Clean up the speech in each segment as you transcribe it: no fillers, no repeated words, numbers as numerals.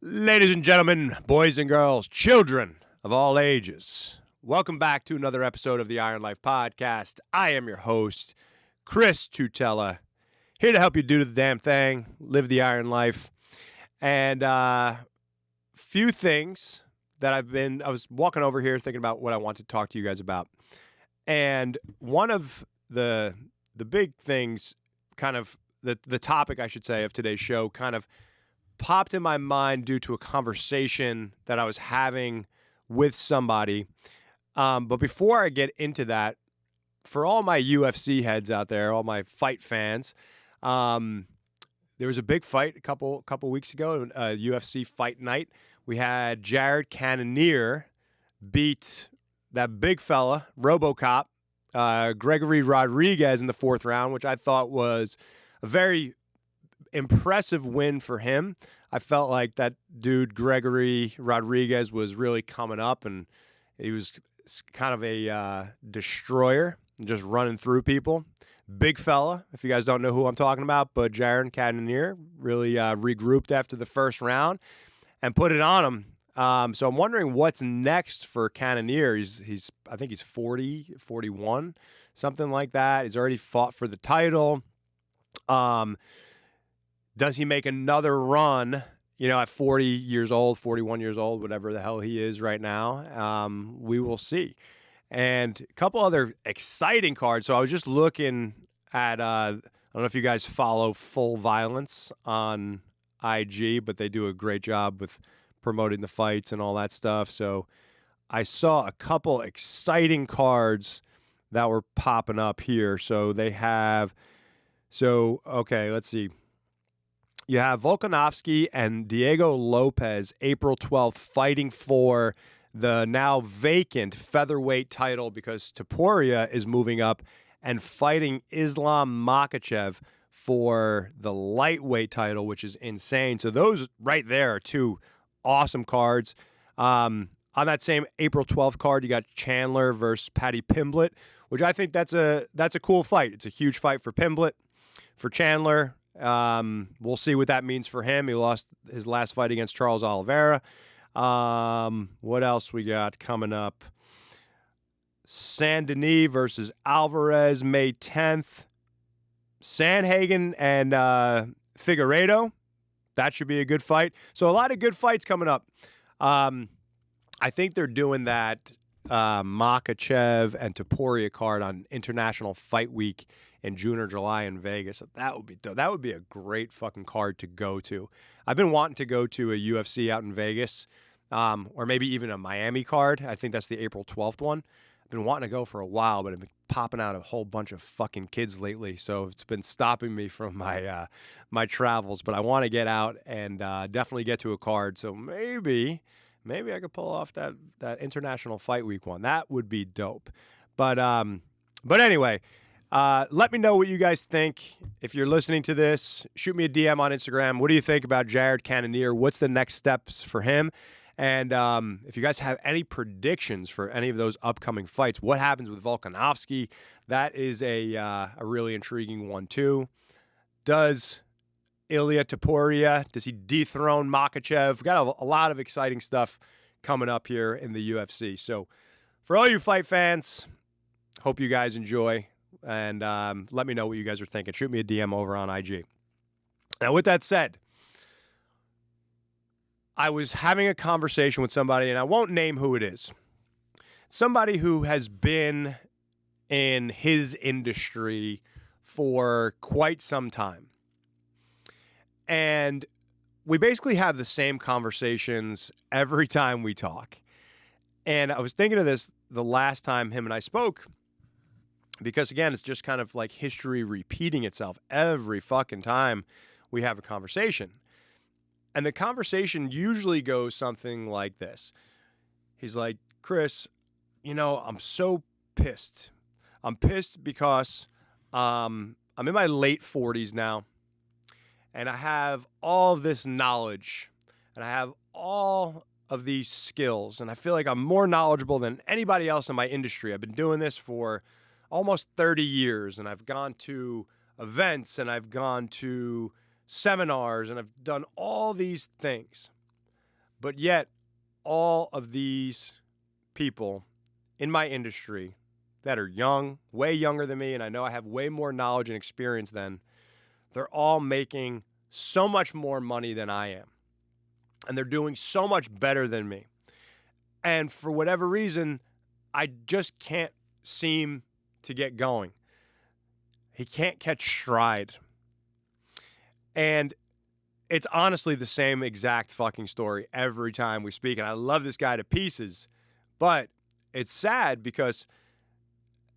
Ladies and gentlemen, boys and girls, children of all ages, welcome back to another episode of the Iron Life Podcast. I am your host, Chris Tutela, here to help you do the damn thing, live the Iron Life. And few things that I was walking over here thinking about what I want to talk to you guys about. And one of the big things, kind of the topic, I should say, of today's show kind of popped in my mind due to a conversation that I was having with somebody. But before I get into that, for all my UFC heads out there, all my fight fans, there was a big fight a couple weeks ago, a UFC fight night. We had Jared Cannonier beat that big fella, RoboCop, Gregory Rodriguez in the fourth round, which I thought was a very impressive win for him. I felt like that dude, Gregory Rodriguez, was really coming up, and he was kind of a destroyer, just running through people. Big fella, if you guys don't know who I'm talking about, but Jared Cannonier really regrouped after the first round and put it on him. So I'm wondering what's next for Cannonier. I think he's 40, 41, something like that. He's already fought for the title. Does he make another run, at 40 years old, 41 years old, whatever the hell he is right now? We will see. And a couple other exciting cards. So I was just looking at, I don't know if you guys follow Full Violence on IG, but they do a great job with promoting the fights and all that stuff. So I saw a couple exciting cards that were popping up here. So they have, okay, let's see. You have Volkanovski and Diego Lopez, April 12th, fighting for the now vacant featherweight title because Topuria is moving up and fighting Islam Makhachev for the lightweight title, which is insane. So those right there are two awesome cards. On that same April 12th card, you got Chandler versus Paddy Pimblett, which I think that's a cool fight. It's a huge fight for Pimblett. For Chandler, we'll see what that means for him. He lost his last fight against Charles Oliveira. What else we got coming up? Saint-Denis versus Alvarez, May 10th. Sandhagen and Figueiredo. That should be a good fight. So a lot of good fights coming up. I think they're doing that Makhachev and Topuria card on International Fight Week in June or July in Vegas. That would be dope. That would be a great fucking card to go to. I've been wanting to go to a UFC out in Vegas, or maybe even a Miami card. I think that's the April 12th one. I've been wanting to go for a while, but I've been popping out a whole bunch of fucking kids lately, so it's been stopping me from my my travels. But I want to get out and definitely get to a card. So maybe I could pull off that International Fight Week one. That would be dope. But anyway. Let me know what you guys think. If you're listening to this, shoot me a DM on Instagram. What do you think about Jared Cannonier? What's the next steps for him? And if you guys have any predictions for any of those upcoming fights, what happens with Volkanovski? That is a really intriguing one too. Does Ilia Topuria, does he dethrone Makhachev? We've got a lot of exciting stuff coming up here in the UFC. So for all you fight fans, hope you guys enjoy. And let me know what you guys are thinking. Shoot me a DM over on IG. Now, with that said, I was having a conversation with somebody, and I won't name who it is. Somebody who has been in his industry for quite some time. And we basically have the same conversations every time we talk. And I was thinking of this the last time him and I spoke. Because, again, it's just kind of like history repeating itself every fucking time we have a conversation. And the conversation usually goes something like this. He's like, Chris, I'm so pissed. I'm pissed because I'm in my late 40s now. And I have all of this knowledge. And I have all of these skills. And I feel like I'm more knowledgeable than anybody else in my industry. I've been doing this for almost 30 years, and I've gone to events, and I've gone to seminars, and I've done all these things. But yet, all of these people in my industry that are young, way younger than me, and I know I have way more knowledge and experience than, they're all making so much more money than I am. And they're doing so much better than me. And for whatever reason, I just can't seem to get going. He can't catch stride. And it's honestly the same exact fucking story every time we speak. And I love this guy to pieces. But it's sad because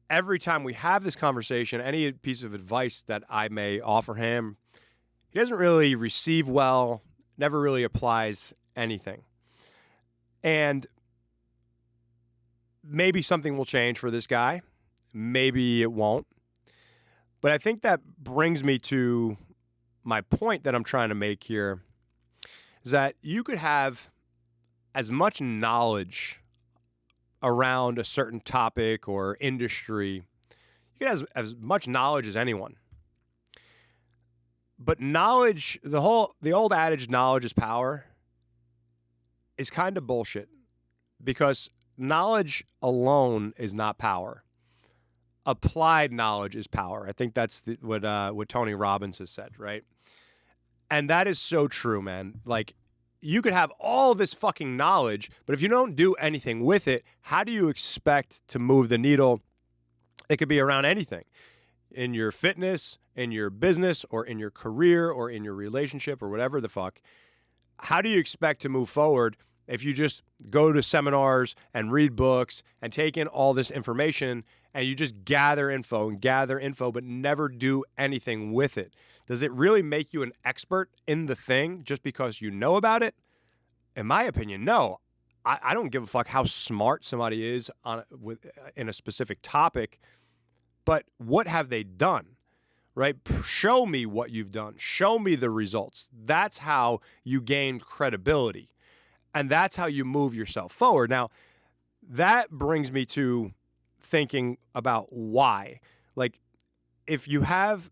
every time we have this conversation, any piece of advice that I may offer him, he doesn't really receive well, never really applies anything. And maybe something will change for this guy. Maybe it won't. But I think that brings me to my point that I'm trying to make here, is that you could have as much knowledge around a certain topic or industry. You can have as much knowledge as anyone. But knowledge, the old adage, knowledge is power, is kind of bullshit, because knowledge alone is not power. Applied knowledge is power. I think that's what Tony Robbins has said, right? And that is so true, man. Like, you could have all this fucking knowledge, but if you don't do anything with it, how do you expect to move the needle? It could be around anything. In your fitness, in your business, or in your career, or in your relationship, or whatever the fuck. How do you expect to move forward if you just go to seminars and read books and take in all this information and you just gather info, but never do anything with it? Does it really make you an expert in the thing just because you know about it? In my opinion, no. I don't give a fuck how smart somebody is in a specific topic, but what have they done, right? Show me what you've done. Show me the results. That's how you gain credibility, and that's how you move yourself forward. Now, that brings me to thinking about why. Like, if you have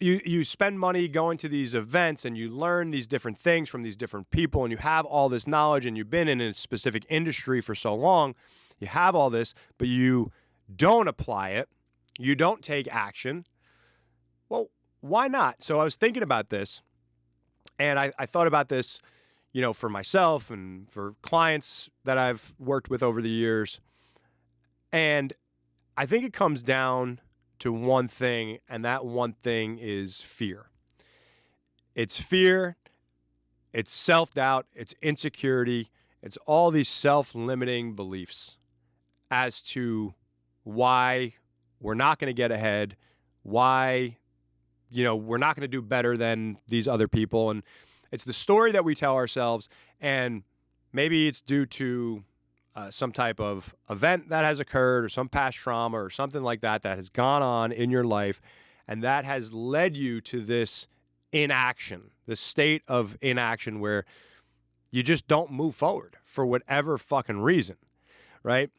you spend money going to these events and you learn these different things from these different people, and you have all this knowledge, and you've been in a specific industry for so long, you have all this, but you don't apply it, you don't take action. Well, why not? So I was thinking about this, and I thought about this, for myself and for clients that I've worked with over the years. And I think it comes down to one thing, and that one thing is fear. It's fear, it's self-doubt, it's insecurity, it's all these self-limiting beliefs as to why we're not going to get ahead, why, we're not going to do better than these other people. And it's the story that we tell ourselves, and maybe it's due to some type of event that has occurred, or some past trauma, or something like that has gone on in your life, and that has led you to this inaction, this state of inaction where you just don't move forward for whatever fucking reason, right?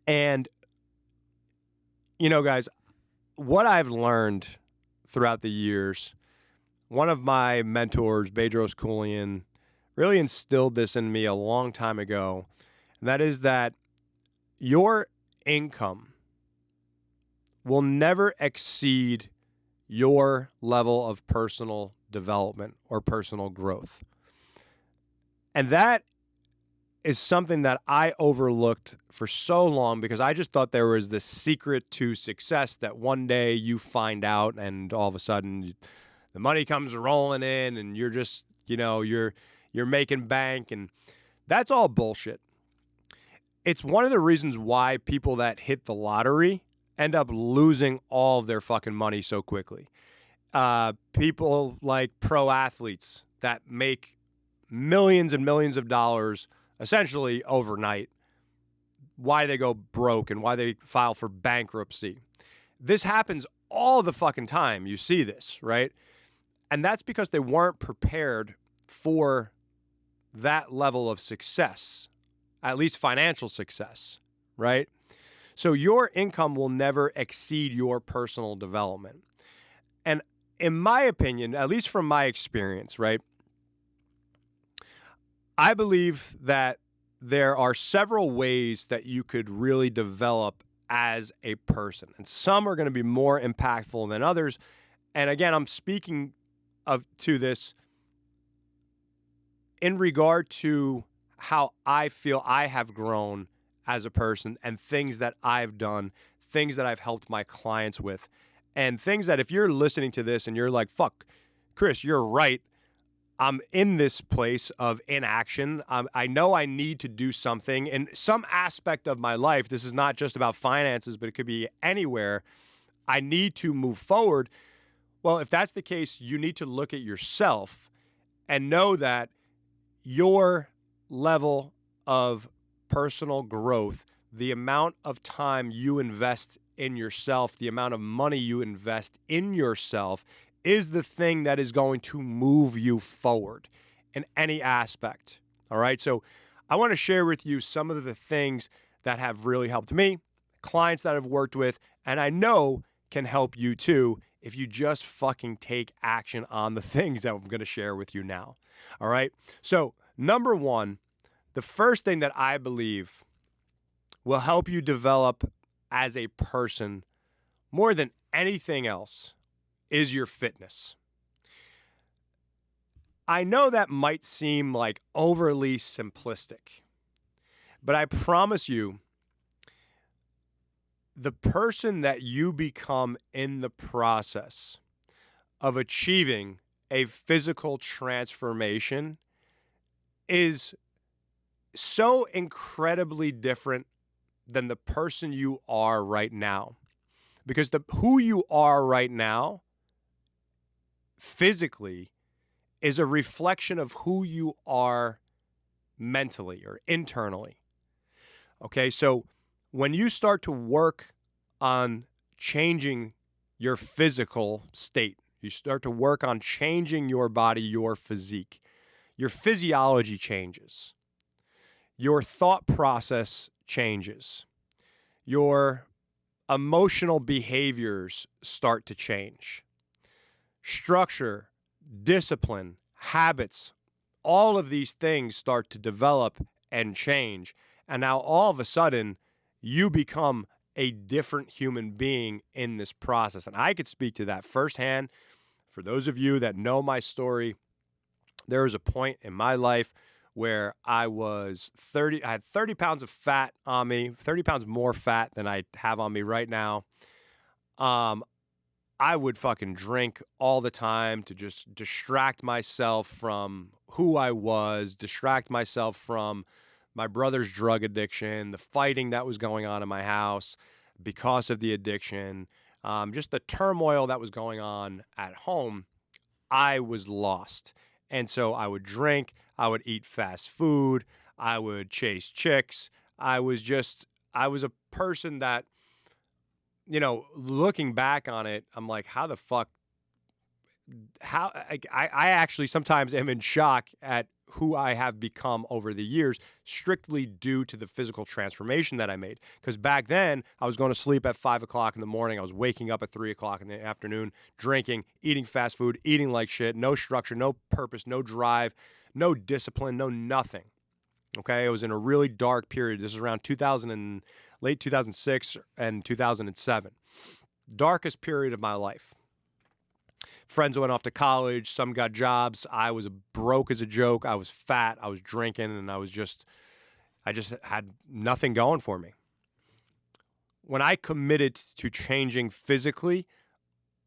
And, guys, what I've learned throughout the years, one of my mentors, Bedros Keuilian, really instilled this in me a long time ago. And that is that your income will never exceed your level of personal development or personal growth. And that is something that I overlooked for so long, because I just thought there was this secret to success that one day you find out, and all of a sudden the money comes rolling in, and you're just, you're making bank, and that's all bullshit. It's one of the reasons why people that hit the lottery end up losing all of their fucking money so quickly. People like pro athletes that make millions and millions of dollars essentially overnight, why they go broke and why they file for bankruptcy. This happens all the fucking time. You see this, right? And that's because they weren't prepared for that level of success, at least financial success, right? So your income will never exceed your personal development. And in my opinion, at least from my experience, right, I believe that there are several ways that you could really develop as a person, and some are going to be more impactful than others. And again, I'm speaking to this in regard to how I feel I have grown as a person and things that I've done, things that I've helped my clients with, and things that if you're listening to this and you're like, fuck, Chris, you're right. I'm in this place of inaction. I know I need to do something in some aspect of my life. This is not just about finances, but it could be anywhere. I need to move forward. Well, if that's the case, you need to look at yourself and know that your level of personal growth, the amount of time you invest in yourself, the amount of money you invest in yourself is the thing that is going to move you forward in any aspect. All right. So I want to share with you some of the things that have really helped me, clients that I've worked with, and I know can help you too if you just fucking take action on the things that I'm going to share with you now. All right. So number one, the first thing that I believe will help you develop as a person more than anything else is your fitness. I know that might seem like overly simplistic, but I promise you, the person that you become in the process of achieving a physical transformation is so incredibly different than the person you are right now. Because who you are right now physically is a reflection of who you are mentally or internally. Okay, so when you start to work on changing your physical state, you start to work on changing your body, your physique, your physiology changes, your thought process changes, your emotional behaviors start to change. Structure, discipline, habits, all of these things start to develop and change. And now all of a sudden, you become a different human being in this process. And I could speak to that firsthand. For those of you that know my story, there was a point in my life where I had 30 pounds of fat on me, 30 pounds more fat than I have on me right now. I would fucking drink all the time to just distract myself from who I was, distract myself from my brother's drug addiction, the fighting that was going on in my house because of the addiction, just the turmoil that was going on at home. I was lost. And so I would drink, I would eat fast food, I would chase chicks. I was a person that, looking back on it, I'm like, how the fuck, I actually sometimes am in shock at who I have become over the years, strictly due to the physical transformation that I made. Because back then, I was going to sleep at 5 o'clock in the morning. I was waking up at 3 o'clock in the afternoon, drinking, eating fast food, eating like shit, no structure, no purpose, no drive, no discipline, no nothing. Okay, it was in a really dark period. This is around late 2006 and 2007. Darkest period of my life. Friends went off to college. Some got jobs. I was broke as a joke. I was fat. I was drinking, and I just had nothing going for me. When I committed to changing physically,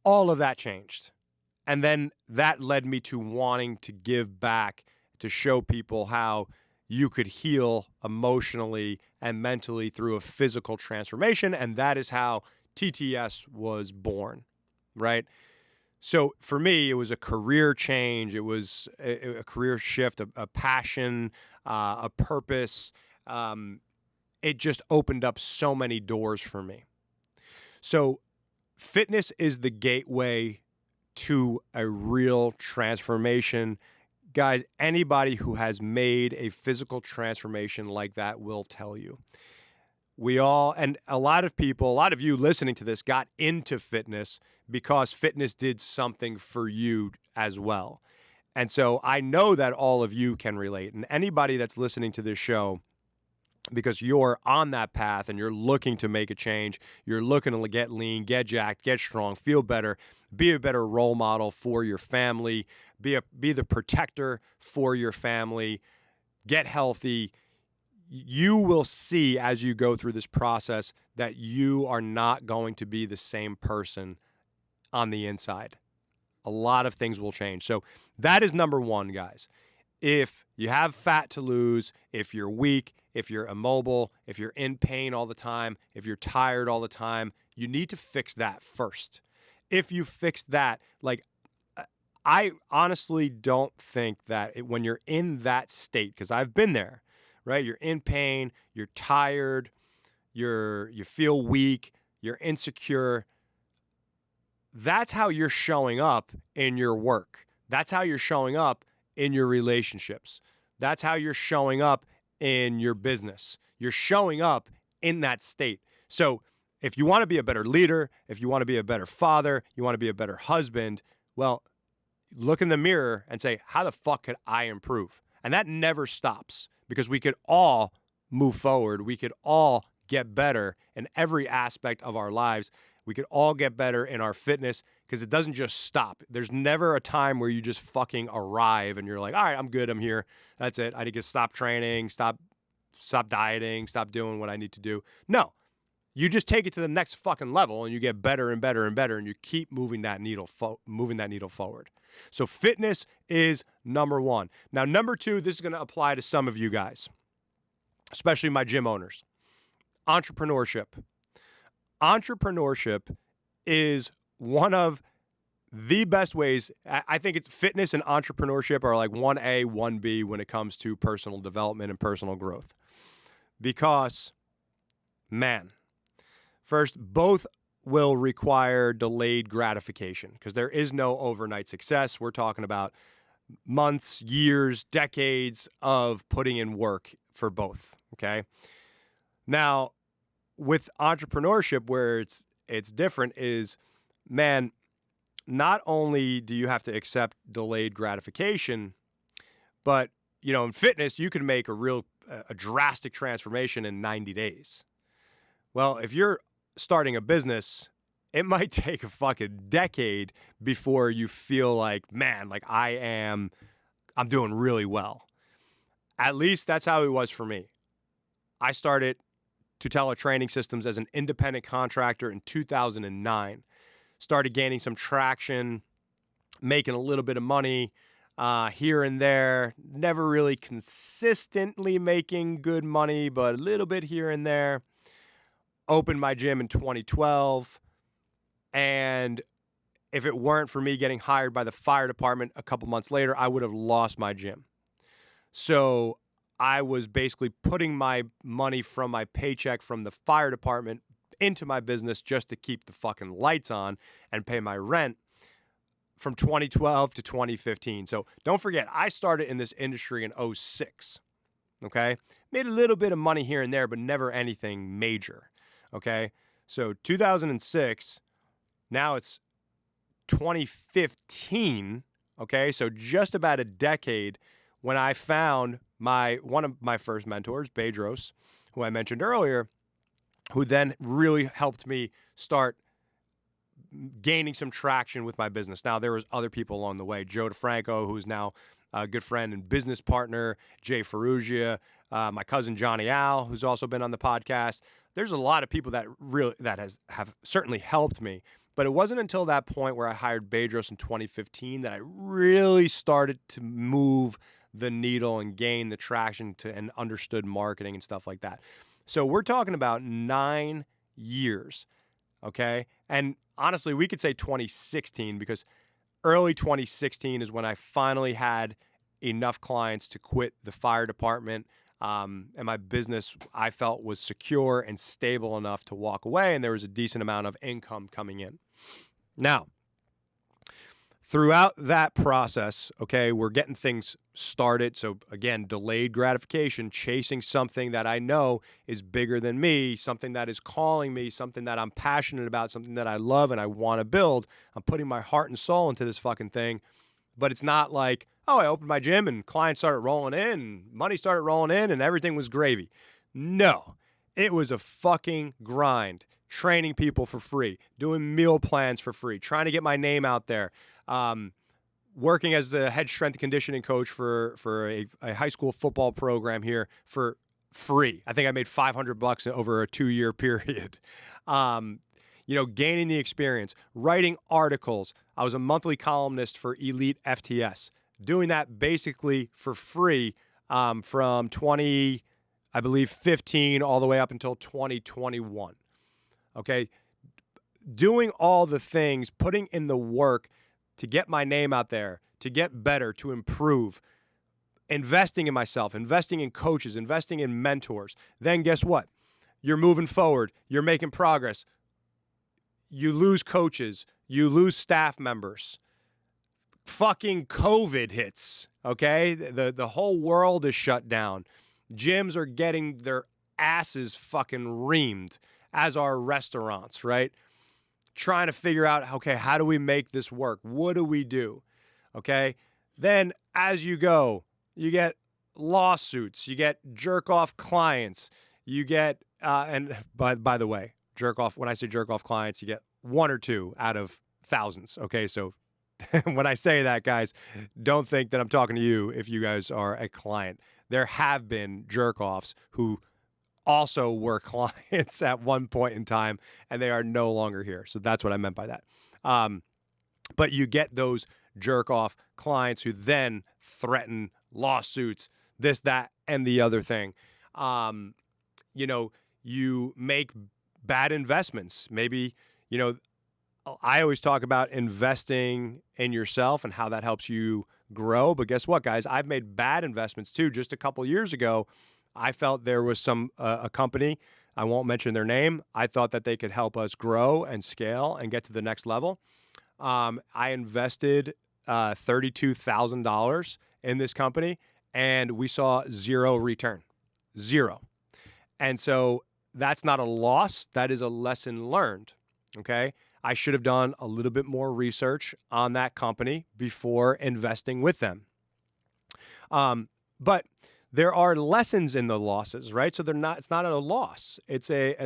all of that changed. And then that led me to wanting to give back, to show people how you could heal emotionally and mentally through a physical transformation. And that is how TTS was born, right? So for me, it was a career change. It was a career shift, a passion, a purpose. It just opened up so many doors for me. So fitness is the gateway to a real transformation. Guys, anybody who has made a physical transformation like that will tell you. We all, and a lot of people, a lot of you listening to this got into fitness because fitness did something for you as well. And so I know that all of you can relate. And anybody that's listening to this show, because you're on that path and you're looking to make a change, you're looking to get lean, get jacked, get strong, feel better, be a better role model for your family, be the protector for your family, get healthy. You will see as you go through this process that you are not going to be the same person on the inside. A lot of things will change. So that is number one, guys. If you have fat to lose, if you're weak, if you're immobile, if you're in pain all the time, if you're tired all the time, you need to fix that first. If you fix that, like, I honestly don't think that when you're in that state, because I've been there, right? You're in pain, you're tired, you feel weak, you're insecure. That's how you're showing up in your work. That's how you're showing up in your relationships. That's how you're showing up in your business. You're showing up in that state. So if you want to be a better leader, if you want to be a better father, you want to be a better husband, well, look in the mirror and say, how the fuck could I improve? And that never stops, because we could all move forward. We could all get better in every aspect of our lives. We could all get better in our fitness, because it doesn't just stop. There's never a time where you just fucking arrive and you're like, all right, I'm good, I'm here. That's it. I need to stop training, stop dieting, stop doing what I need to do. No, you just take it to the next fucking level and you get better and better and better, and you keep moving that needle forward. So fitness is number one. Now, number two, this is going to apply to some of you guys, especially my gym owners. Entrepreneurship. Entrepreneurship is one of the best ways. I think it's fitness and entrepreneurship are like 1A, 1B when it comes to personal development and personal growth. Because, man, first, both will require delayed gratification, because there is no overnight success. We're talking about months, years, decades of putting in work for both, okay? Now, with entrepreneurship, where it's different is, man, not only do you have to accept delayed gratification, but, you know, in fitness, you can make a drastic transformation in 90 days. Well, if you're starting a business, it might take a fucking decade before you feel like, man, like I'm doing really well. At least that's how it was for me. I started Tutela Training Systems as an independent contractor in 2009. Started gaining some traction, making a little bit of money here and there. Never really consistently making good money, but a little bit here and there. Opened my gym in 2012. And if it weren't for me getting hired by the fire department a couple months later, I would have lost my gym. So I was basically putting my money from my paycheck from the fire department into my business just to keep the fucking lights on and pay my rent from 2012 to 2015. So don't forget, I started in this industry in 2006, okay? Made a little bit of money here and there, but never anything major, okay? So 2006, now it's 2015, okay? So just about a decade when I found one of my first mentors, Bedros, who I mentioned earlier, who then really helped me start gaining some traction with my business. Now, there was other people along the way. Joe DeFranco, who's now a good friend and business partner, Jay Ferrugia, my cousin Johnny Al, who's also been on the podcast. There's a lot of people that have certainly helped me. But it wasn't until that point where I hired Bedros in 2015 that I really started to move the needle and gain the traction and understood marketing and stuff like that. So we're talking about 9 years, okay? And honestly, we could say 2016, because early 2016 is when I finally had enough clients to quit the fire department, and my business, I felt, was secure and stable enough to walk away, and there was a decent amount of income coming in. Now, throughout that process, okay, we're getting things started. So again, delayed gratification, chasing something that I know is bigger than me, something that is calling me, something that I'm passionate about, something that I love and I want to build. I'm putting my heart and soul into this fucking thing. But it's not like, oh, I opened my gym and clients started rolling in, and money started rolling in, and everything was gravy. No, it was a fucking grind. Training people for free, doing meal plans for free, trying to get my name out there, working as the head strength and conditioning coach for a high school football program here for free. I think I made $500 over a 2-year period. Gaining the experience, writing articles. I was a monthly columnist for Elite FTS, doing that basically for free from 2015 all the way up until 2021. Okay, doing all the things, putting in the work to get my name out there, to get better, to improve, investing in myself, investing in coaches, investing in mentors. Then guess what? You're moving forward. You're making progress. You lose coaches. You lose staff members. Fucking COVID hits, okay? The whole world is shut down. Gyms are getting their asses fucking reamed, as are restaurants, right? Trying to figure out, okay, how do we make this work? What do we do? Okay? Then as you go, you get lawsuits, you get jerk-off clients, you get, and by the way, jerk-off, when I say jerk-off clients, you get 1 or 2 out of thousands, okay? So when I say that, guys, don't think that I'm talking to you if you guys are a client. There have been jerk-offs who also were clients at one point in time, and they are no longer here. So that's what I meant by that. But you get those jerk-off clients who then threaten lawsuits, this, that, and the other thing. You make bad investments. Maybe, I always talk about investing in yourself and how that helps you grow. But guess what, guys? I've made bad investments too. Just a couple years ago, I felt there was a company, I won't mention their name, I thought that they could help us grow and scale and get to the next level. I invested $32,000 in this company, and we saw zero return. Zero. And so that's not a loss. That is a lesson learned, okay? I should have done a little bit more research on that company before investing with them. But there are lessons in the losses, right? So it's not a loss. It's a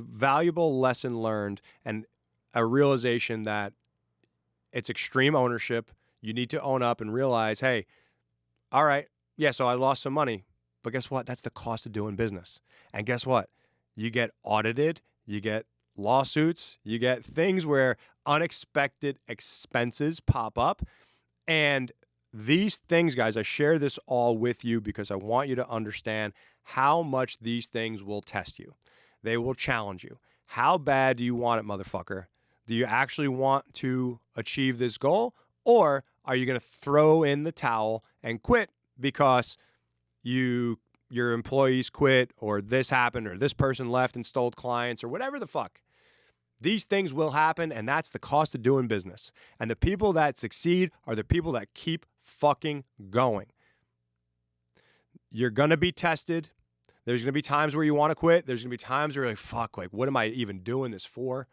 valuable lesson learned and a realization that it's extreme ownership. You need to own up and realize, hey, all right, yeah, so I lost some money, but guess what? That's the cost of doing business. And guess what? You get audited, you get lawsuits, you get things where unexpected expenses pop up. And these things, guys, I share this all with you because I want you to understand how much these things will test you. They will challenge you. How bad do you want it, motherfucker? Do you actually want to achieve this goal? Or are you going to throw in the towel and quit because your employees quit, or this happened, or this person left and stole clients, or whatever the fuck? These things will happen, and that's the cost of doing business. And the people that succeed are the people that keep fucking going. You're going to be tested. There's going to be times where you want to quit. There's going to be times where you're like, fuck, like, what am I even doing this for?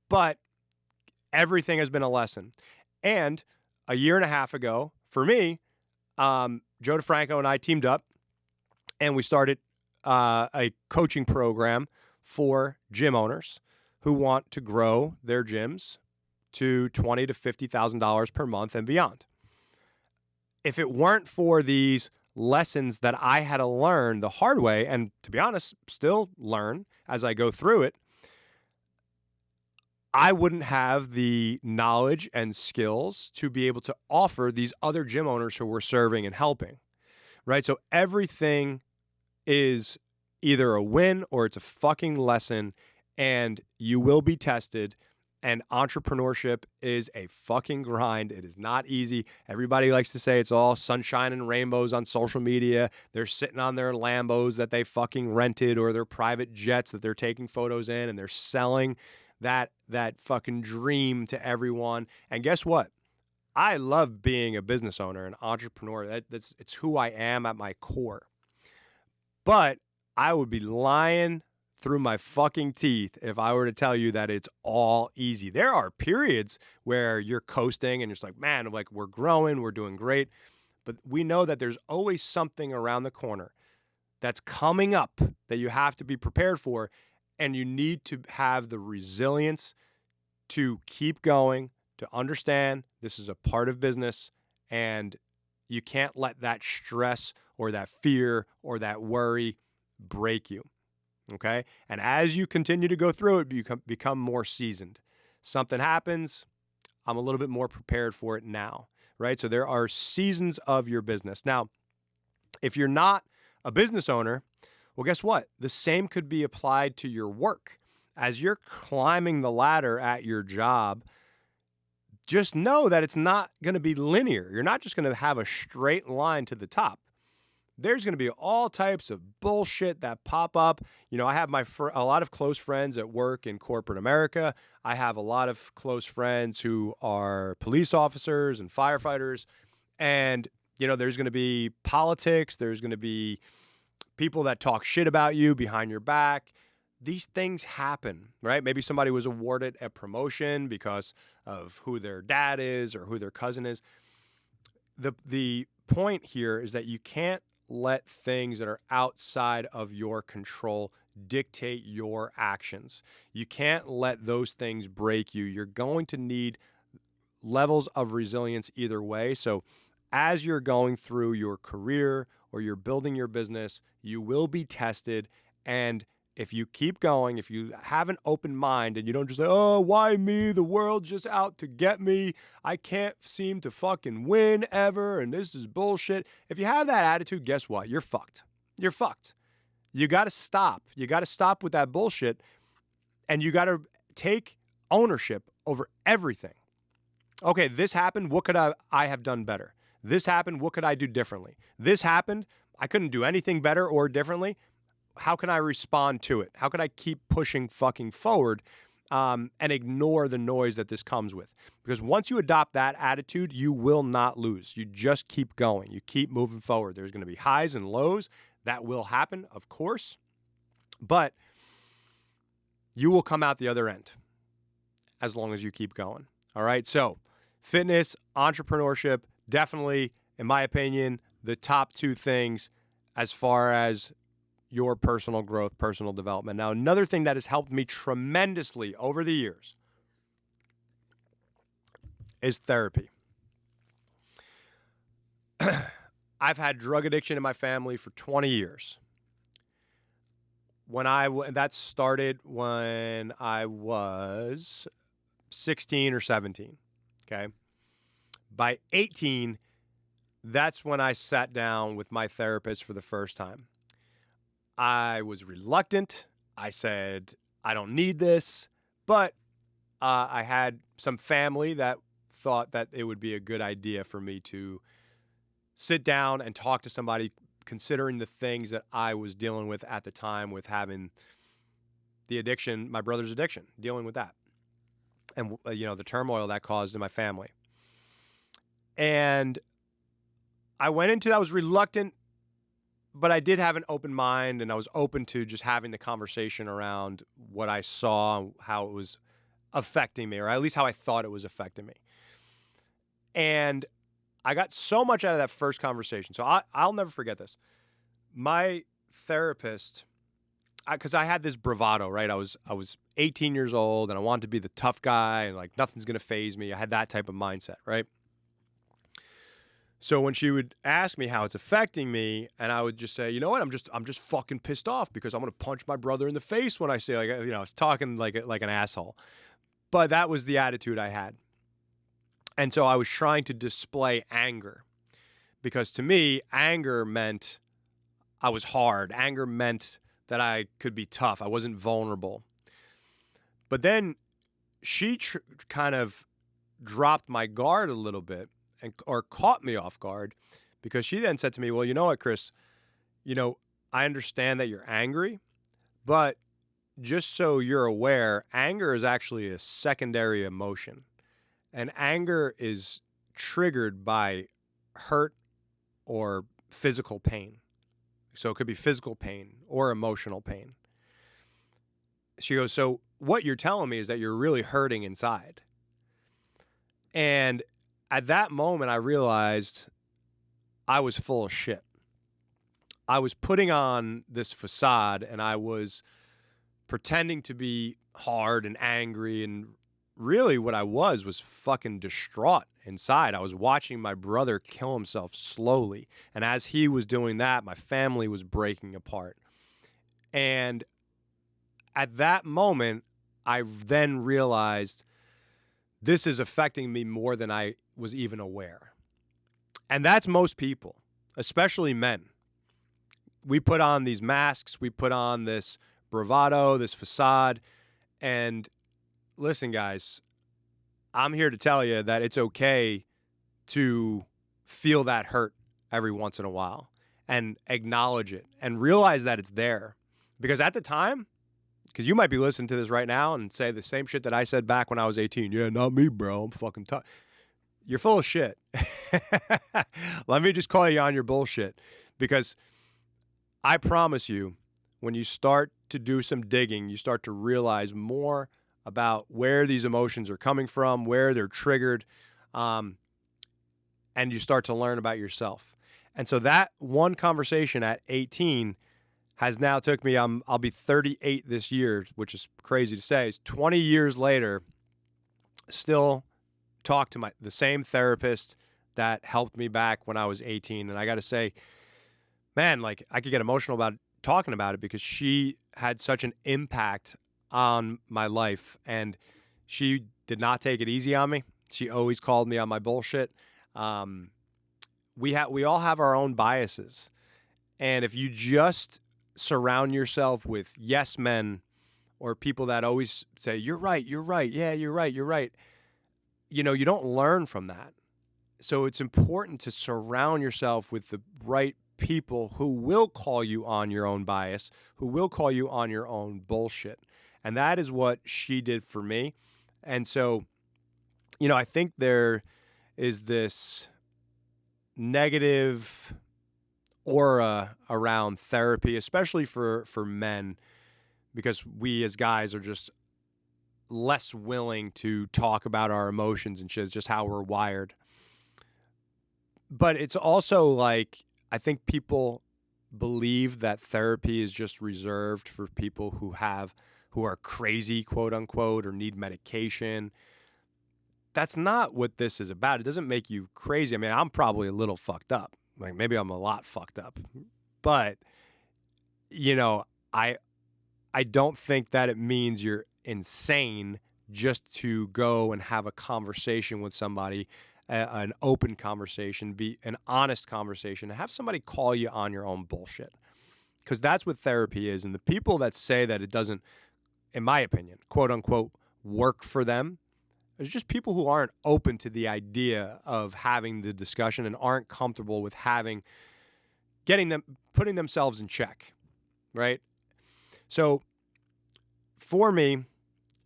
But everything has been a lesson. And a year and a half ago, for me, Joe DeFranco and I teamed up, and we started a coaching program for gym owners who want to grow their gyms to $20,000 to $50,000 per month and beyond. If it weren't for these lessons that I had to learn the hard way, and to be honest, still learn as I go through it, I wouldn't have the knowledge and skills to be able to offer these other gym owners who we're serving and helping, right? So everything is either a win or it's a fucking lesson, and you will be tested. And entrepreneurship is a fucking grind. It is not easy. Everybody likes to say it's all sunshine and rainbows on social media. They're sitting on their Lambos that they fucking rented, or their private jets that they're taking photos in, and they're selling that fucking dream to everyone. And guess what? I love being a business owner, an entrepreneur. It's who I am at my core. But I would be lying through my fucking teeth if I were to tell you that it's all easy. There are periods where you're coasting and you're just like, man, like we're growing, we're doing great. But we know that there's always something around the corner that's coming up that you have to be prepared for. And you need to have the resilience to keep going, to understand this is a part of business, and you can't let that stress or that fear or that worry break you. Okay? And as you continue to go through it, you become more seasoned. Something happens, I'm a little bit more prepared for it now, right? So there are seasons of your business. Now, if you're not a business owner, well, guess what? The same could be applied to your work. As you're climbing the ladder at your job, just know that it's not going to be linear. You're not just going to have a straight line to the top. There's going to be all types of bullshit that pop up. You know, I have a lot of close friends at work in corporate America. I have a lot of close friends who are police officers and firefighters. And, you know, there's going to be politics. There's going to be people that talk shit about you behind your back. These things happen, right? Maybe somebody was awarded a promotion because of who their dad is or who their cousin is. The point here is that you can't let things that are outside of your control dictate your actions. You can't let those things break you. You're going to need levels of resilience either way. So as you're going through your career or you're building your business, you will be tested. And if you keep going, if you have an open mind and you don't just say, oh, why me? The world's just out to get me. I can't seem to fucking win ever. And this is bullshit. If you have that attitude, guess what? You're fucked. You're fucked. You got to stop. You got to stop with that bullshit. And you got to take ownership over everything. Okay, this happened. What could I have done better? This happened. What could I do differently? This happened. I couldn't do anything better or differently. How can I respond to it? How can I keep pushing fucking forward and ignore the noise that this comes with? Because once you adopt that attitude, you will not lose. You just keep going. You keep moving forward. There's going to be highs and lows. That will happen, of course. But you will come out the other end as long as you keep going. All right? So fitness, entrepreneurship, definitely, in my opinion, the top two things as far as your personal growth, personal development. Now, another thing that has helped me tremendously over the years is therapy. I've had drug addiction in my family for 20 years. That started when I was 16 or 17, okay? By 18, that's when I sat down with my therapist for the first time. I was reluctant. I said, I don't need this. But I had some family that thought that it would be a good idea for me to sit down and talk to somebody, considering the things that I was dealing with at the time with having the addiction, my brother's addiction, dealing with that. And, the turmoil that caused in my family. And I went into that, I was reluctant, but I did have an open mind, and I was open to just having the conversation around what I saw, how it was affecting me, or at least how I thought it was affecting me. And I got so much out of that first conversation. So I'll never forget this. My therapist, because I had this bravado, right? I was 18 years old, and I wanted to be the tough guy, and like nothing's going to faze me. I had that type of mindset, right? So when she would ask me how it's affecting me, and I would just say, you know what, I'm just fucking pissed off because I'm gonna punch my brother in the face when I say, like, I was talking like an asshole. But that was the attitude I had, and so I was trying to display anger, because to me, anger meant I was hard. Anger meant that I could be tough. I wasn't vulnerable. But then she kind of dropped my guard a little bit. Or caught me off guard, because she then said to me, well, you know what, Chris, I understand that you're angry, but just so you're aware, anger is actually a secondary emotion, and anger is triggered by hurt or physical pain. So it could be physical pain or emotional pain. She goes, so what you're telling me is that you're really hurting inside. And at that moment, I realized I was full of shit. I was putting on this facade and I was pretending to be hard and angry. And really what I was fucking distraught inside. I was watching my brother kill himself slowly. And as he was doing that, my family was breaking apart. And at that moment, I then realized this is affecting me more than I was even aware. And that's most people, especially men. We put on these masks, we put on this bravado, this facade. And listen, guys, I'm here to tell you that it's okay to feel that hurt every once in a while and acknowledge it and realize that it's there. Because at the time, because you might be listening to this right now and say the same shit that I said back when I was 18. Yeah, not me, bro. I'm fucking tough. You're full of shit. Let me just call you on your bullshit. Because I promise you, when you start to do some digging, you start to realize more about where these emotions are coming from, where they're triggered, and you start to learn about yourself. And so that one conversation at 18 has now took me, I'll be 38 this year, which is crazy to say. It's 20 years later, still talk to the same therapist that helped me back when I was 18. And I got to say, man, like I could get emotional about talking about it because she had such an impact on my life and she did not take it easy on me. She always called me on my bullshit. We all have our own biases. And if you just surround yourself with yes men or people that always say, you're right, yeah, you're right. You know, you don't learn from that. So it's important to surround yourself with the right people who will call you on your own bias, who will call you on your own bullshit. And that is what she did for me. And so, you know, I think there is this negative aura around therapy, especially for men, because we as guys are just less willing to talk about our emotions and shit. It's just how we're wired. But it's also like, I think people believe that therapy is just reserved for people who are crazy, quote unquote, or need medication. That's not what this is about. It doesn't make you crazy. I mean, I'm probably a little fucked up. Like maybe I'm a lot fucked up, but you know, I don't think that it means you're insane just to go and have a conversation with somebody, an open conversation, be an honest conversation, and have somebody call you on your own bullshit. Because that's what therapy is. And the people that say that it doesn't, in my opinion, quote unquote, work for them, there's just people who aren't open to the idea of having the discussion and aren't comfortable with putting themselves in check, right? So for me,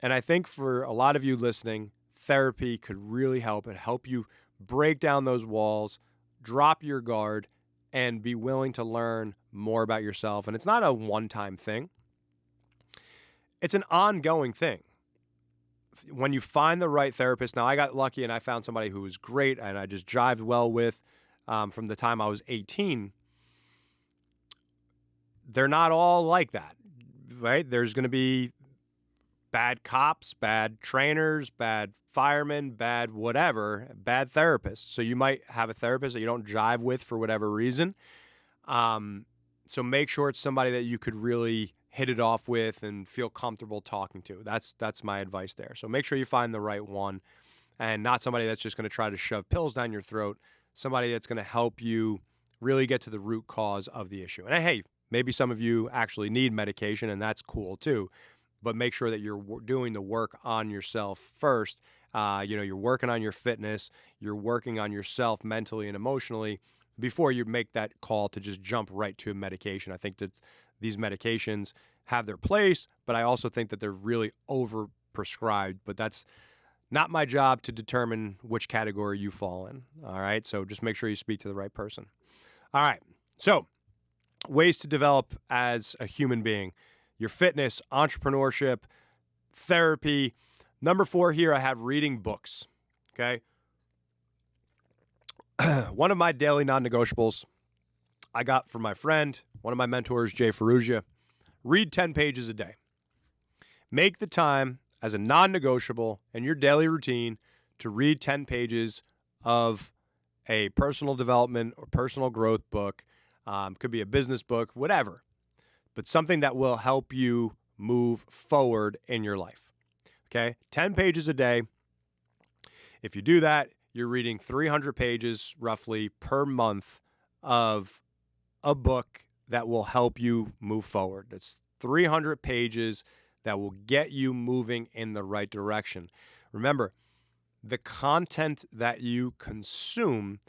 and I think for a lot of you listening, therapy could really help you break down those walls, drop your guard, and be willing to learn more about yourself. And it's not a one-time thing. It's an ongoing thing. When you find the right therapist, now I got lucky and I found somebody who was great and I just jived well with from the time I was 18. They're not all like that, right? There's going to be bad cops, bad trainers, bad firemen, bad whatever, bad therapists. So you might have a therapist that you don't jive with for whatever reason. So make sure it's somebody that you could really hit it off with and feel comfortable talking to. That's my advice there. So make sure you find the right one and not somebody that's just going to try to shove pills down your throat, somebody that's going to help you really get to the root cause of the issue. And hey, maybe some of you actually need medication and that's cool too, but make sure that you're doing the work on yourself first. You're working on your fitness, you're working on yourself mentally and emotionally before you make that call to just jump right to a medication. I think that these medications have their place, but I also think that they're really overprescribed. But that's not my job to determine which category you fall in. All right. So just make sure you speak to the right person. All right. So ways to develop as a human being. your fitness, entrepreneurship, therapy. Number 4 here, I have reading books. Okay. One of my daily non-negotiables I got from my friend, one of my mentors, Jay Ferrugia, read 10 pages a day. Make the time as a non-negotiable in your daily routine to read 10 pages of a personal development or personal growth book. Could be a business book, whatever, but something that will help you move forward in your life. Okay, 10 pages a day. If you do that, you're reading 300 pages roughly per month of a book that will help you move forward. It's 300 pages that will get you moving in the right direction. Remember, the content that you consume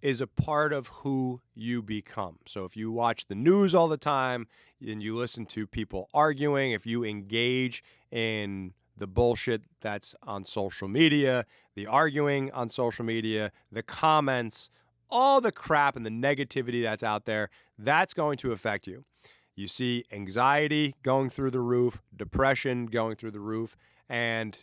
is a part of who you become. So if you watch the news all the time and you listen to people arguing, if you engage in the bullshit that's on social media, the arguing on social media, the comments, all the crap and the negativity that's out there, that's going to affect you. You see anxiety going through the roof, depression going through the roof, and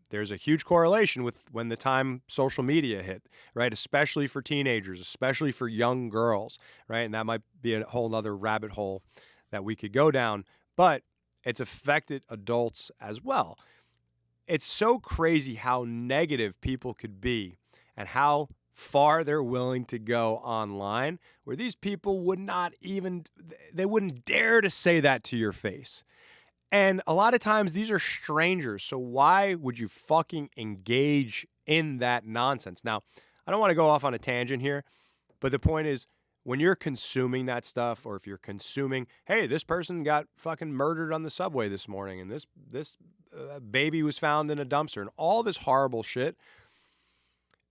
there's a huge correlation with when the time social media hit, right? Especially for teenagers, especially for young girls, right? And that might be a whole nother rabbit hole that we could go down, but it's affected adults as well. It's so crazy how negative people could be and how far they're willing to go online, where these people would not even, they wouldn't dare to say that to your face. And a lot of times these are strangers. So why would you fucking engage in that nonsense? Now, I don't want to go off on a tangent here, but the point is when you're consuming that stuff, or if you're consuming, hey, this person got fucking murdered on the subway this morning, and this baby was found in a dumpster, and all this horrible shit,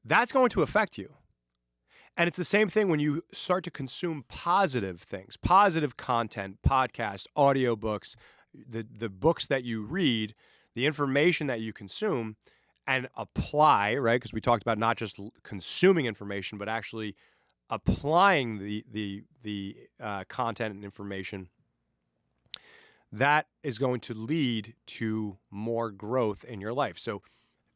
that's going to affect you. And it's the same thing when you start to consume positive things, positive content, podcasts, audiobooks, the books that you read, the information that you consume and apply, right? Because we talked about not just consuming information, but actually applying the content and information. That is going to lead to more growth in your life. So,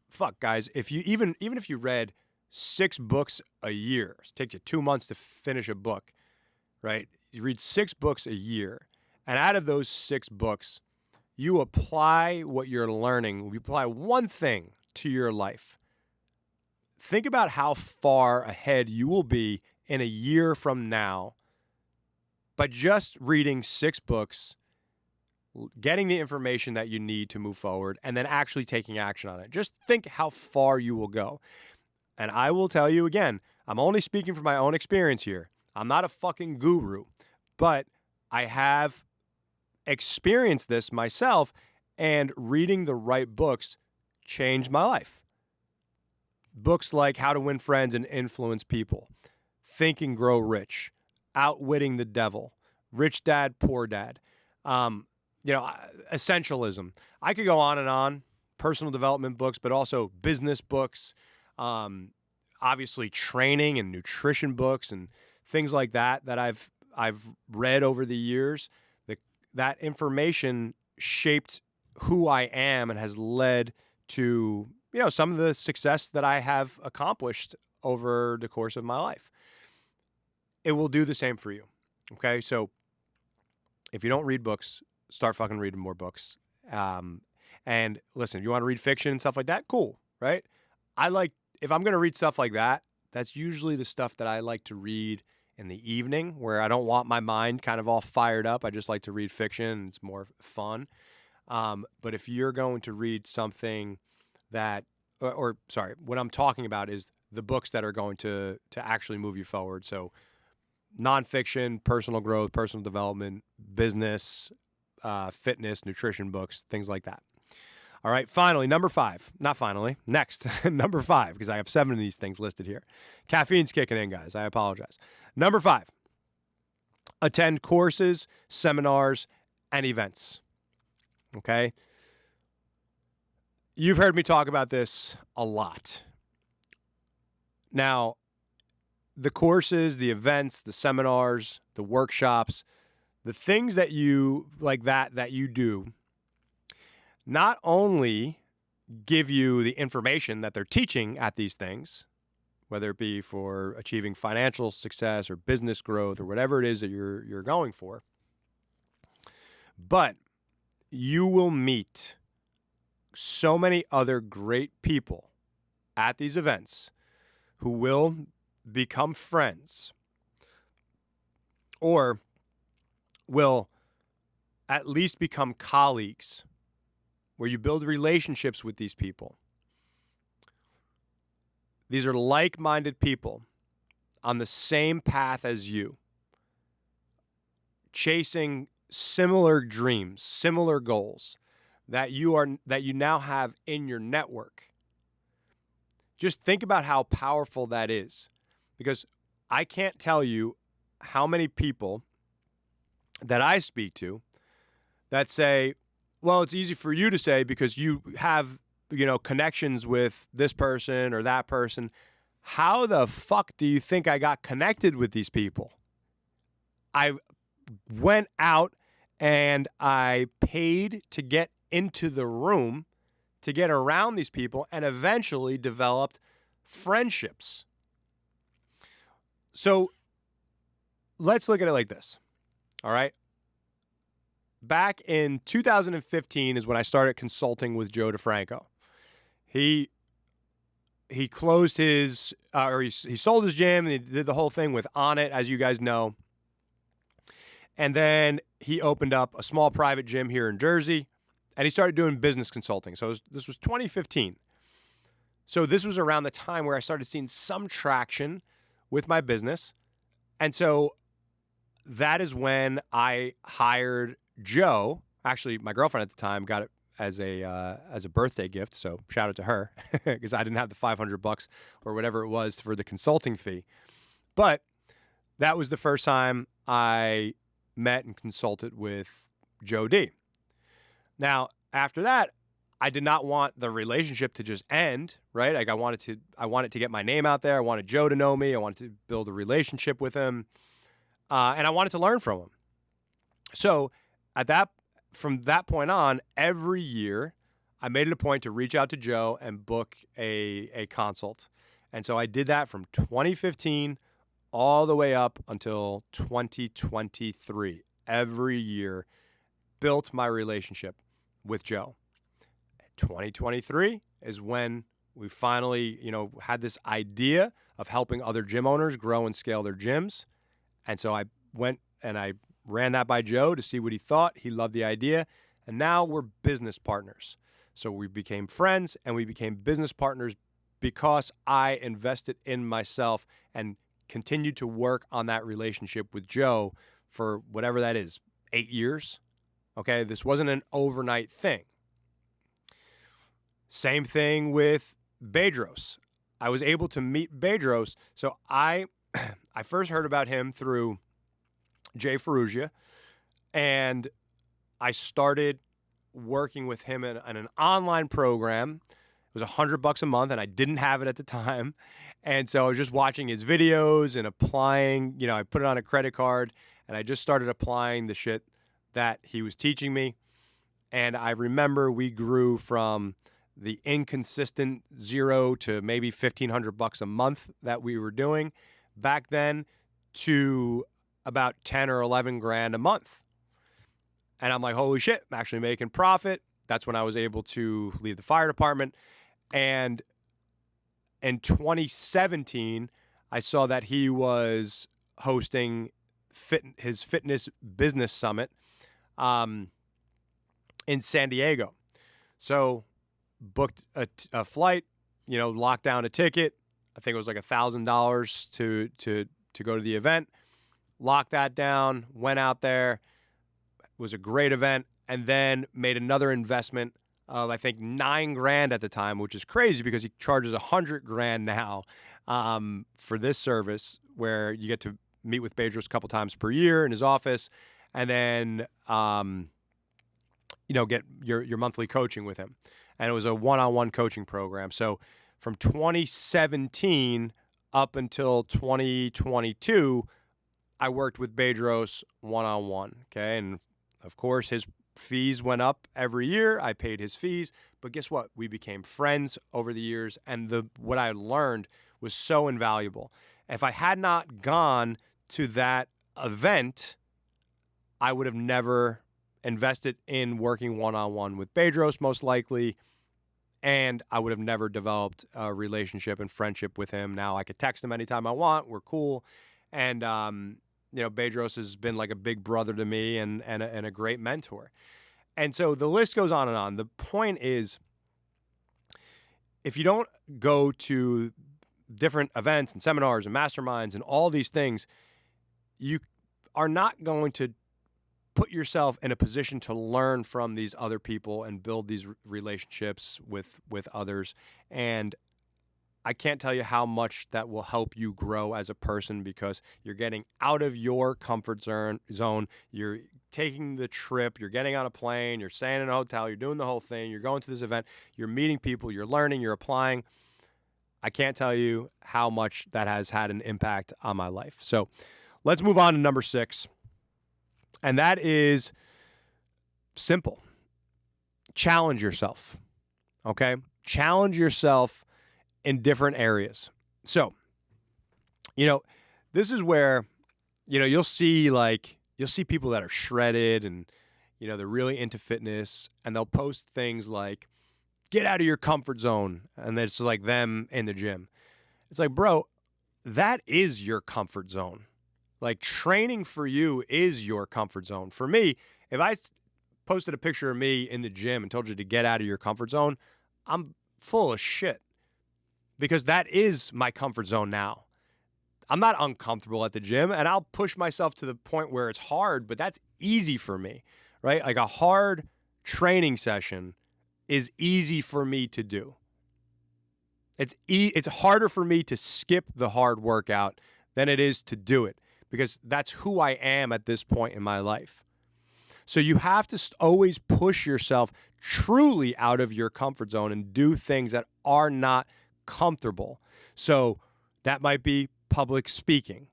fuck, guys, if you even if you read 6 books a year, it takes you 2 months to finish a book, right? You read 6 books a year. And out of those 6 books, you apply what you're learning. You apply one thing to your life. Think about how far ahead you will be in a year from now by just reading 6 books, getting the information that you need to move forward, and then actually taking action on it. Just think how far you will go. And I will tell you again, I'm only speaking from my own experience here. I'm not a fucking guru, but I have experienced this myself, and reading the right books changed my life. Books like How to Win Friends and Influence People, Think and Grow Rich, Outwitting the Devil, Rich Dad, Poor Dad, Essentialism. I could go on and on, personal development books, but also business books, obviously training and nutrition books and things like that I've read over the years. That information shaped who I am and has led to, some of the success that I have accomplished over the course of my life. It will do the same for you. Okay. So if you don't read books, start fucking reading more books. And listen, if you want to read fiction and stuff like that, cool. Right. If I'm going to read stuff like that, that's usually the stuff that I like to read in the evening, where I don't want my mind kind of all fired up. I just like to read fiction, and it's more fun. But if you're going to read something that, what I'm talking about is the books that are going to actually move you forward. So nonfiction, personal growth, personal development, business, fitness, nutrition books, things like that. All right, finally, number 5. Not finally, next, number 5, because I have 7 of these things listed here. Caffeine's kicking in, guys. I apologize. Number 5, attend courses, seminars, and events. Okay? You've heard me talk about this a lot. Now, the courses, the events, the seminars, the workshops, the things that you like that you do not only give you the information that they're teaching at these things, whether it be for achieving financial success or business growth or whatever it is that you're going for, but you will meet so many other great people at these events who will become friends or will at least become colleagues, where you build relationships with these people. These are like-minded people on the same path as you, chasing similar dreams, similar goals that you now have in your network. Just think about how powerful that is, because I can't tell you how many people that I speak to that say, well, it's easy for you to say because you have, connections with this person or that person. How the fuck do you think I got connected with these people? I went out and I paid to get into the room, to get around these people, and eventually developed friendships. So let's look at it like this. All right. Back in 2015 is when I started consulting with Joe DeFranco. He closed his, he sold his gym, and he did the whole thing with On It, as you guys know. And then he opened up a small private gym here in Jersey, and he started doing business consulting. So this was 2015. So this was around the time where I started seeing some traction with my business. And so that is when I hired Joe. Actually, my girlfriend at the time got it as a birthday gift. So shout out to her, because I didn't have the $500 or whatever it was for the consulting fee. But that was the first time I met and consulted with Joe D. Now, after that, I did not want the relationship to just end, right? Like I wanted to get my name out there. I wanted Joe to know me. I wanted to build a relationship with him. And I wanted to learn from him. So from that point on, every year, I made it a point to reach out to Joe and book a consult. And so I did that from 2015 all the way up until 2023. Every year, built my relationship with Joe. 2023 is when we finally, had this idea of helping other gym owners grow and scale their gyms. And so I went and I ran that by Joe to see what he thought. He loved the idea. And now we're business partners. So we became friends and we became business partners because I invested in myself and continued to work on that relationship with Joe for whatever that is, 8 years. Okay, this wasn't an overnight thing. Same thing with Bedros. I was able to meet Bedros. So I first heard about him through Jay Ferrugia, and I started working with him in an online program. It was $100 a month, and I didn't have it at the time. And so I was just watching his videos and applying. I put it on a credit card, and I just started applying the shit that he was teaching me. And I remember we grew from the inconsistent $0 to maybe $1,500 a month that we were doing back then to about 10 or 11 grand a month. And I'm like, holy shit, I'm actually making profit. That's when I was able to leave the fire department. And in 2017, I saw that he was hosting his fitness business summit in San Diego. So booked a flight, locked down a ticket. I think it was like $1,000 to go to the event. Locked that down, went out there. It was a great event, and then made another investment of I think $9 grand at the time, which is crazy because he charges $100 grand now for this service, where you get to meet with Bedros a couple times per year in his office, and then get your monthly coaching with him. And it was a one-on-one coaching program. So from 2017 up until 2022, I worked with Bedros one-on-one, okay? And of course, his fees went up every year. I paid his fees, but guess what? We became friends over the years, and what I learned was so invaluable. If I had not gone to that event, I would have never invested in working one-on-one with Bedros, most likely, and I would have never developed a relationship and friendship with him. Now I could text him anytime I want. We're cool. And, Bedros has been like a big brother to me and a great mentor. And so the list goes on and on. The point is, if you don't go to different events and seminars and masterminds and all these things, you are not going to put yourself in a position to learn from these other people and build these relationships with others. And I can't tell you how much that will help you grow as a person, because you're getting out of your comfort zone. You're taking the trip. You're getting on a plane. You're staying in a hotel. You're doing the whole thing. You're going to this event. You're meeting people. You're learning. You're applying. I can't tell you how much that has had an impact on my life. So let's move on to number 6. And that is simple. Challenge yourself. Okay? Challenge yourself in different areas. So, this is where, you'll see people that are shredded and, they're really into fitness, and they'll post things like, get out of your comfort zone. And it's like them in the gym. It's like, bro, that is your comfort zone. Like, training for you is your comfort zone. For me, if I posted a picture of me in the gym and told you to get out of your comfort zone, I'm full of shit, because that is my comfort zone now. I'm not uncomfortable at the gym, and I'll push myself to the point where it's hard, but that's easy for me, right? Like, a hard training session is easy for me to do. It's harder for me to skip the hard workout than it is to do it, because that's who I am at this point in my life. So you have to always push yourself truly out of your comfort zone and do things that are not comfortable. So that might be public speaking.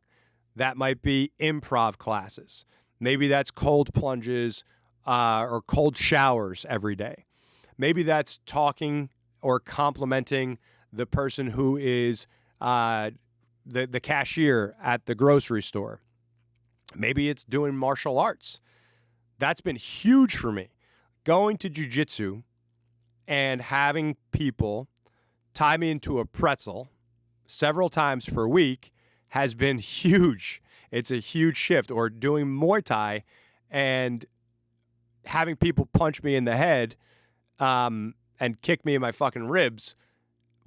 That might be improv classes. Maybe that's cold plunges or cold showers every day. Maybe that's talking or complimenting the person who is the cashier at the grocery store. Maybe it's doing martial arts. That's been huge for me. Going to jiu-jitsu and having people tie me into a pretzel several times per week has been huge. It's a huge shift. Or doing Muay Thai and having people punch me in the head and kick me in my fucking ribs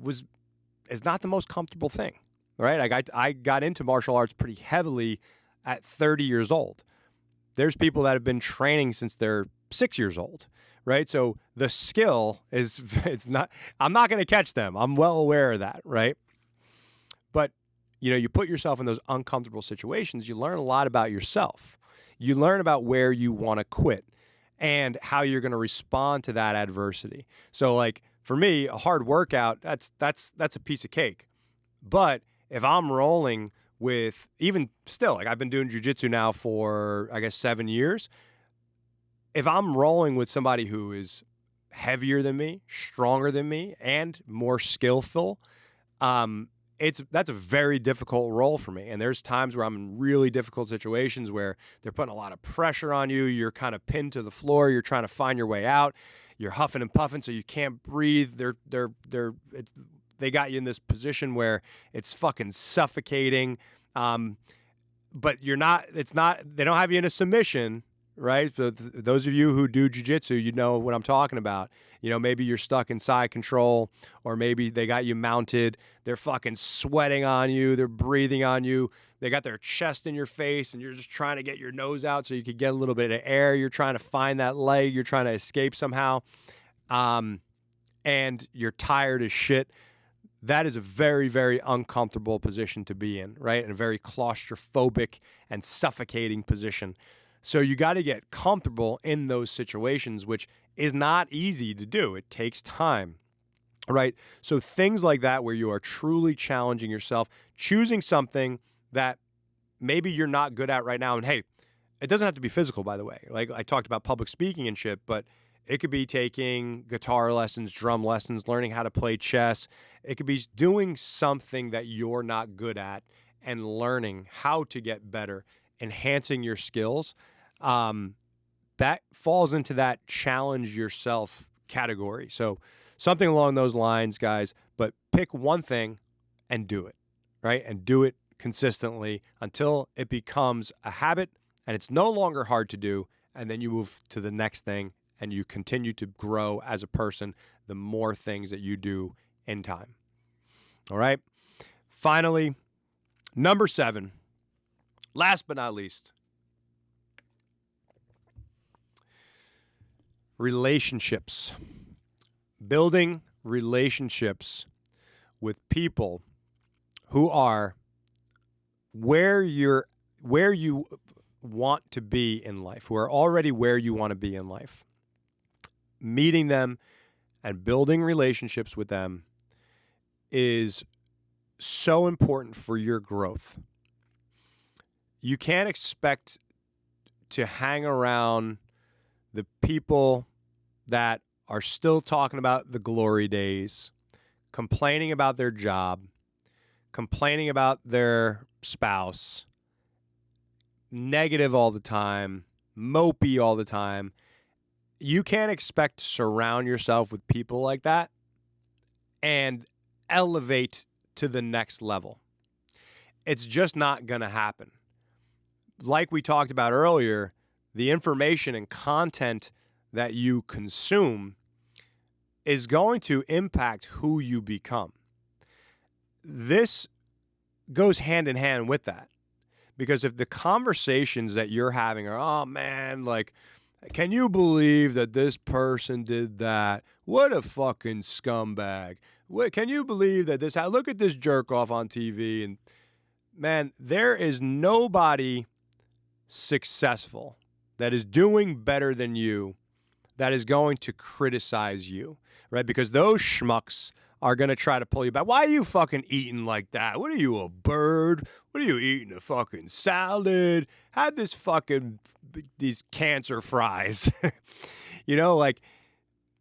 is not the most comfortable thing, right? I got into martial arts pretty heavily at 30 years old. There's people that have been training since they're 6 years old, right? So the skill I'm not going to catch them. I'm well aware of that, right? But, you put yourself in those uncomfortable situations, you learn a lot about yourself. You learn about where you want to quit and how you're going to respond to that adversity. So, like, for me, a hard workout, that's a piece of cake. But if I'm rolling with, even still, like, I've been doing jiu-jitsu now for, I guess, 7 years. If I'm rolling with somebody who is heavier than me, stronger than me, and more skillful, that's a very difficult role for me. And there's times where I'm in really difficult situations where they're putting a lot of pressure on you. You're kind of pinned to the floor. You're trying to find your way out. You're huffing and puffing, so you can't breathe. They got you in this position where it's fucking suffocating. But you're not. They don't have you in a submission, right? So those of you who do jiu-jitsu, you know what I'm talking about. Maybe you're stuck in side control, or maybe they got you mounted. They're fucking sweating on you. They're breathing on you. They got their chest in your face, and you're just trying to get your nose out so you could get a little bit of air. You're trying to find that leg. You're trying to escape somehow. And you're tired as shit. That is a very, very uncomfortable position to be in, right? And a very claustrophobic and suffocating position. So you got to get comfortable in those situations, which is not easy to do. It takes time, right? So things like that, where you are truly challenging yourself, choosing something that maybe you're not good at right now. And hey, it doesn't have to be physical, by the way. Like I talked about public speaking and shit, but it could be taking guitar lessons, drum lessons, learning how to play chess. It could be doing something that you're not good at and learning how to get better, enhancing your skills. That falls into that challenge yourself category. So something along those lines, guys, but pick one thing and do it, right? And do it consistently until it becomes a habit and it's no longer hard to do. And then you move to the next thing and you continue to grow as a person the more things that you do in time. All right. Finally, number 7, last but not least, relationships. Building relationships with people who are where you want to be in life, who are already where you want to be in life. Meeting them and building relationships with them is so important for your growth. You can't expect to hang around the people that are still talking about the glory days, complaining about their job, complaining about their spouse, negative all the time, mopey all the time. You can't expect to surround yourself with people like that and elevate to the next level. It's just not going to happen. Like we talked about earlier, the information and content that you consume is going to impact who you become. This goes hand in hand with that. Because if the conversations that you're having are, oh man, like, can you believe that this person did that? What a fucking scumbag. Can you believe that look at this jerk off on TV? And man, there is nobody successful that is doing better than you that is going to criticize you, right? Because those schmucks are going to try to pull you back. Why are you fucking eating like that? What are you, a bird? What are you eating, a fucking salad? Have these cancer fries. Like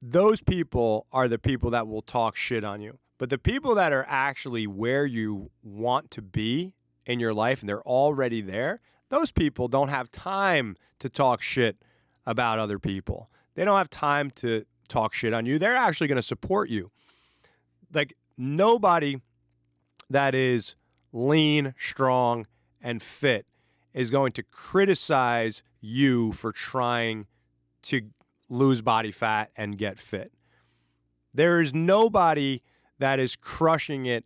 those people are the people that will talk shit on you. But the people that are actually where you want to be in your life and they're already there, those people don't have time to talk shit about other people. They don't have time to talk shit on you. They're actually going to support you. Like nobody that is lean, strong, and fit is going to criticize you for trying to lose body fat and get fit. There is nobody that is crushing it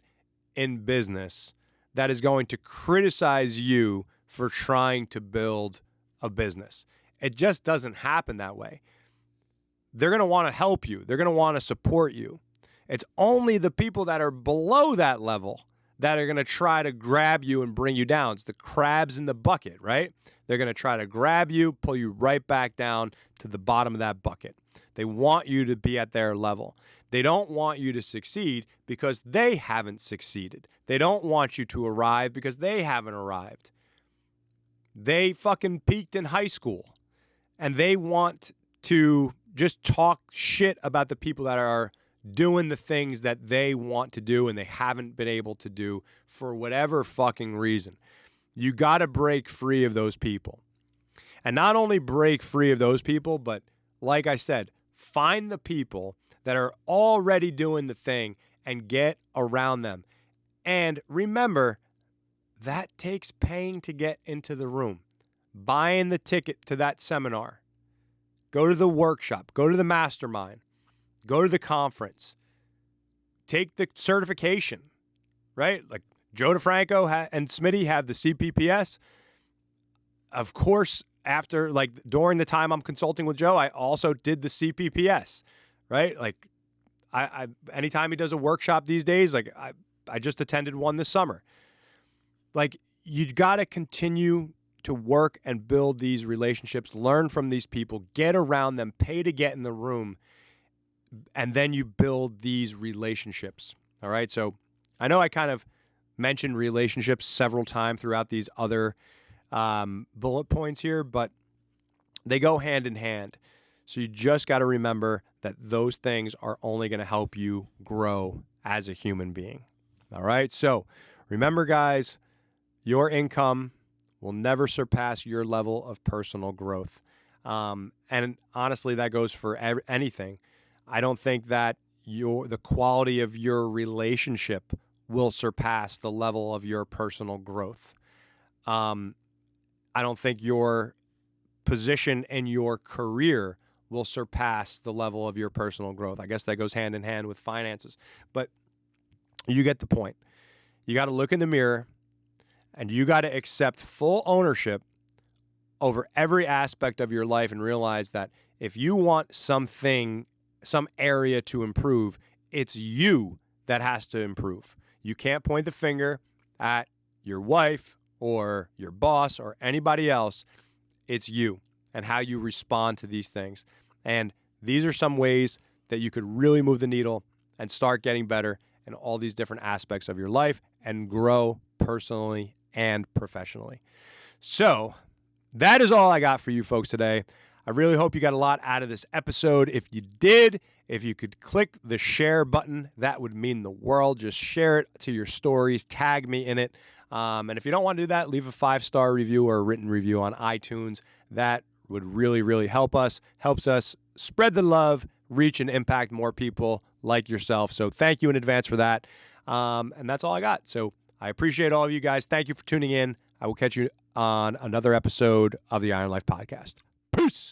in business that is going to criticize you for trying to build a business. It just doesn't happen that way. They're going to want to help you. They're going to want to support you. It's only the people that are below that level that are going to try to grab you and bring you down. It's the crabs in the bucket, right? They're going to try to grab you, pull you right back down to the bottom of that bucket. They want you to be at their level. They don't want you to succeed because they haven't succeeded. They don't want you to arrive because they haven't arrived. They fucking peaked in high school and they want to just talk shit about the people that are doing the things that they want to do and they haven't been able to do for whatever fucking reason. You got to break free of those people. And not only break free of those people, but like I said, find the people that are already doing the thing and get around them. And remember, that takes paying to get into the room, buying the ticket to that seminar, go to the workshop, go to the mastermind, go to the conference, take the certification, right? Like Joe DeFranco and Smitty have the CPPS. Of course, during the time I'm consulting with Joe, I also did the CPPS, right? Like I anytime he does a workshop these days, like I just attended one this summer. Like you got to continue to work and build these relationships, learn from these people, get around them, pay to get in the room, and then you build these relationships. All right. So I know I kind of mentioned relationships several times throughout these other bullet points here, but they go hand in hand. So you just got to remember that those things are only going to help you grow as a human being. All right. So remember, guys, your income will never surpass your level of personal growth. And honestly, that goes for anything. I don't think that the quality of your relationship will surpass the level of your personal growth. I don't think your position in your career will surpass the level of your personal growth. I guess that goes hand in hand with finances. But you get the point. You got to look in the mirror and you got to accept full ownership over every aspect of your life and realize that if you want some area to improve, it's you that has to improve. You can't point the finger at your wife or your boss or anybody else. It's you and how you respond to these things. And these are some ways that you could really move the needle and start getting better in all these different aspects of your life and grow personally and professionally. So that is all I got for you folks today. I really hope you got a lot out of this episode. If you did, if you could click the share button, that would mean the world. Just share it to your stories, tag me in it. And if you don't want to do that, leave a 5-star review or a written review on iTunes. That would really, really helps us spread the love, reach and impact more people like yourself. So thank you in advance for that. And that's all I got. So I appreciate all of you guys. Thank you for tuning in. I will catch you on another episode of the Iron Life Podcast.